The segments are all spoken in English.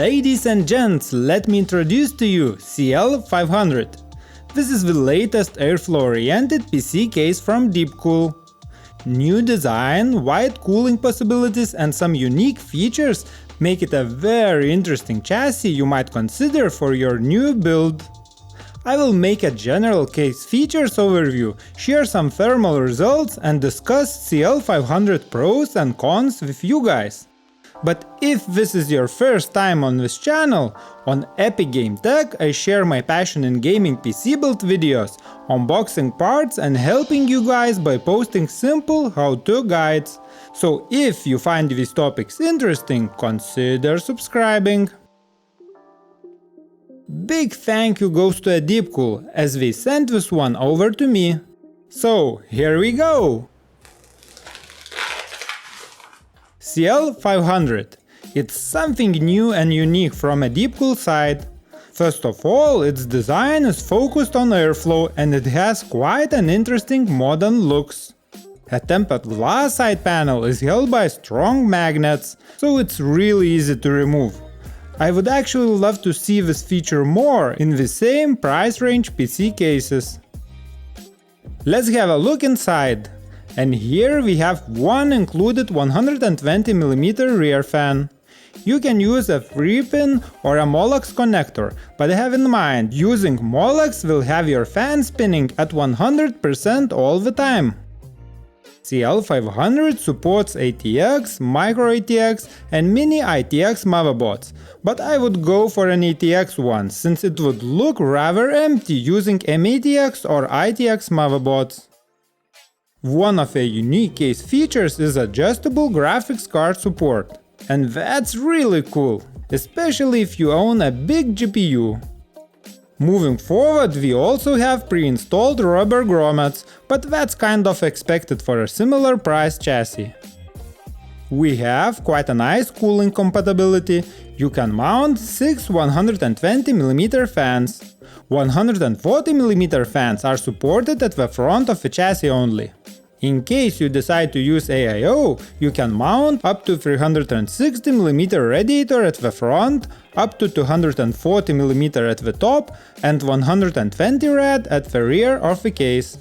Ladies and gents, let me introduce to you CL500. This is the latest airflow-oriented PC case from Deepcool. New design, wide cooling possibilities and some unique features make it a very interesting chassis you might consider for your new build. I will make a general case features overview, share some thermal results and discuss CL500 pros and cons with you guys. But if this is your first time on this channel, on Epic Game Tech I share my passion in gaming PC build videos, unboxing parts and helping you guys by posting simple how-to guides. So if you find these topics interesting, consider subscribing. Big thank you goes to Deepcool, as they sent this one over to me. So here we go! CL500. It's something new and unique from a Deepcool side. First of all, its design is focused on airflow and it has quite an interesting modern looks. A tempered glass side panel is held by strong magnets, so it's really easy to remove. I would actually love to see this feature more in the same price range PC cases. Let's have a look inside. And here we have one included 120mm rear fan. You can use a 3-pin or a Molex connector, but have in mind, using Molex will have your fan spinning at 100% all the time. CL500 supports ATX, Micro ATX and Mini ITX motherboards, but I would go for an ATX one, since it would look rather empty using MATX or ITX motherboards. One of the unique case features is adjustable graphics card support. And that's really cool, especially if you own a big GPU. Moving forward, we also have pre-installed rubber grommets, but that's kind of expected for a similar price chassis. We have quite a nice cooling compatibility. You can mount 6 120mm fans. 140mm fans are supported at the front of the chassis only. In case you decide to use AIO, you can mount up to 360mm radiator at the front, up to 240mm at the top and 120 rad at the rear of the case.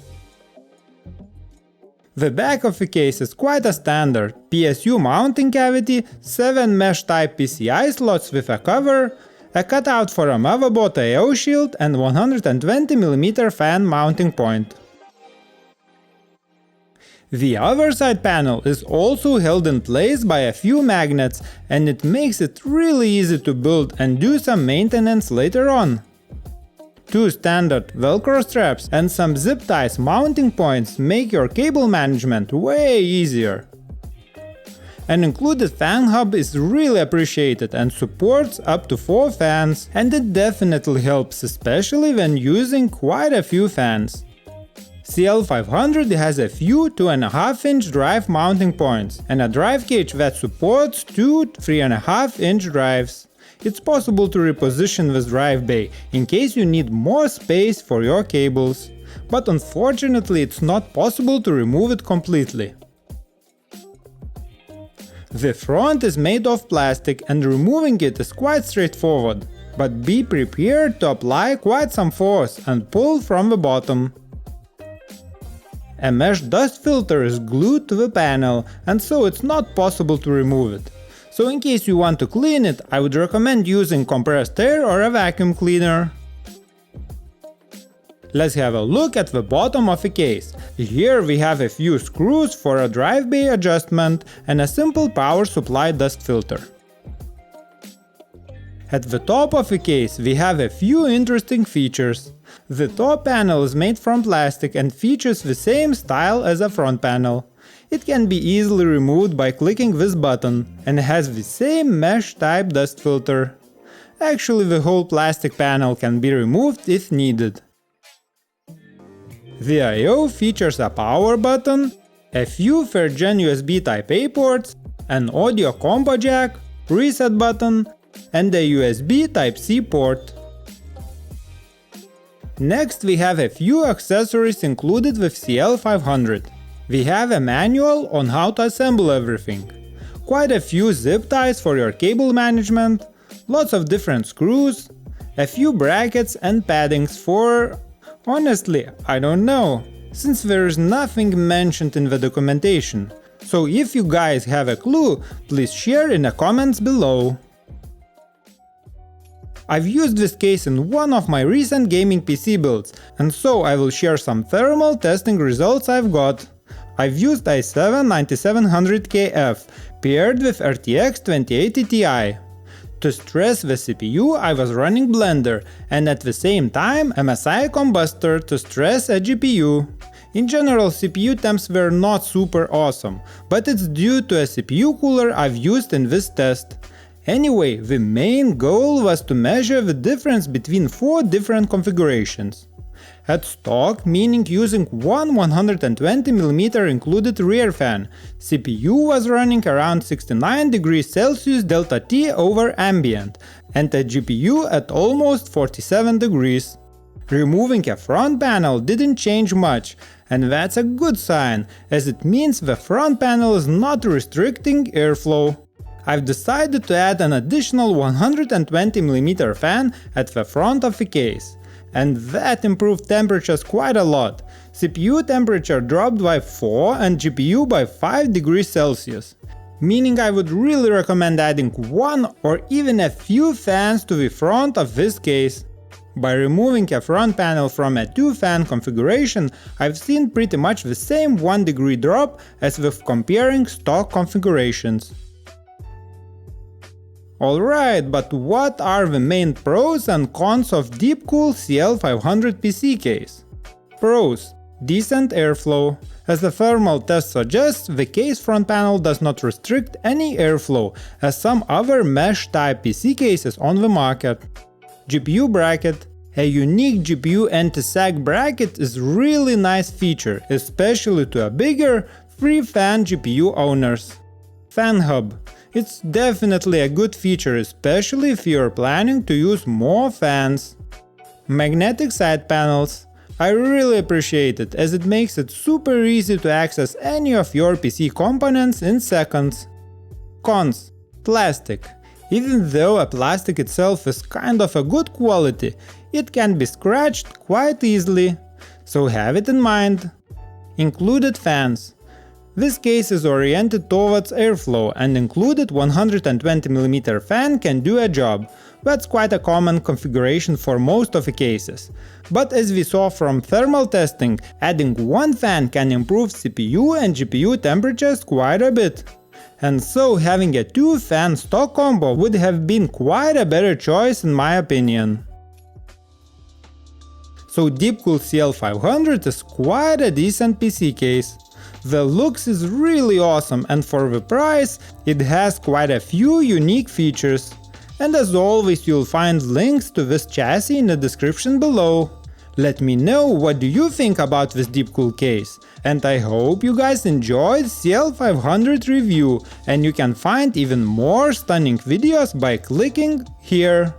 The back of the case is quite a standard PSU mounting cavity, 7 mesh type PCI slots with a cover, a cutout for a motherboard AIO shield and 120mm fan mounting point. The other side panel is also held in place by a few magnets and it makes it really easy to build and do some maintenance later on. 2 standard Velcro straps and some zip ties mounting points make your cable management way easier. An included fan hub is really appreciated and supports up to 4 fans, and it definitely helps, especially when using quite a few fans. CL500 has a few 2.5-inch drive mounting points and a drive cage that supports 2 3.5-inch drives. It's possible to reposition this drive bay in case you need more space for your cables, but unfortunately it's not possible to remove it completely. The front is made of plastic and removing it is quite straightforward, but be prepared to apply quite some force and pull from the bottom. A mesh dust filter is glued to the panel, and so it's not possible to remove it. So in case you want to clean it, I would recommend using compressed air or a vacuum cleaner. Let's have a look at the bottom of the case. Here we have a few screws for a drive bay adjustment and a simple power supply dust filter. At the top of the case we have a few interesting features. The top panel is made from plastic and features the same style as a front panel. It can be easily removed by clicking this button and has the same mesh type dust filter. Actually, the whole plastic panel can be removed if needed. The I/O features a power button, a few 3rd Gen USB Type-A ports, an audio combo jack, reset button, and a USB Type-C port. Next we have a few accessories included with CL500. We have a manual on how to assemble everything, quite a few zip ties for your cable management, lots of different screws, a few brackets and paddings for… honestly, I don't know, since there is nothing mentioned in the documentation. So if you guys have a clue, please share in the comments below. I've used this case in one of my recent gaming PC builds, and so I will share some thermal testing results I've got. I've used i7-9700KF paired with RTX 2080 Ti. To stress the CPU, I was running Blender, and at the same time MSI Combustor to stress a GPU. In general, CPU temps were not super awesome, but it's due to a CPU cooler I've used in this test. Anyway, the main goal was to measure the difference between 4 different configurations. At stock, meaning using one 120mm included rear fan, CPU was running around 69 degrees Celsius delta T over ambient, and a GPU at almost 47 degrees. Removing a front panel didn't change much, and that's a good sign, as it means the front panel is not restricting airflow. I've decided to add an additional 120mm fan at the front of the case, and that improved temperatures quite a lot. CPU temperature dropped by 4 and GPU by 5 degrees Celsius. Meaning I would really recommend adding one or even a few fans to the front of this case. By removing a front panel from a 2-fan configuration, I've seen pretty much the same 1 degree drop as with comparing stock configurations. Alright, but what are the main pros and cons of Deepcool CL500 PC case? Pros: decent airflow. As the thermal test suggests, the case front panel does not restrict any airflow, as some other mesh-type PC cases on the market. GPU bracket. A unique GPU anti-sag bracket is really nice feature, especially to a bigger, 3-fan GPU owners. Fan hub. It's definitely a good feature, especially if you're planning to use more fans. Magnetic side panels. I really appreciate it, as it makes it super easy to access any of your PC components in seconds. Cons. Plastic. Even though a plastic itself is kind of a good quality, it can be scratched quite easily, so have it in mind. Included fans. This case is oriented towards airflow, and included 120mm fan can do a job. That's quite a common configuration for most of the cases. But as we saw from thermal testing, adding one fan can improve CPU and GPU temperatures quite a bit. And so having a 2-fan stock combo would have been quite a better choice in my opinion. So Deepcool CL500 is quite a decent PC case. The looks is really awesome, and for the price, it has quite a few unique features. And as always, you'll find links to this chassis in the description below. Let me know what do you think about this Deepcool case, and I hope you guys enjoyed CL500 review, and you can find even more stunning videos by clicking here.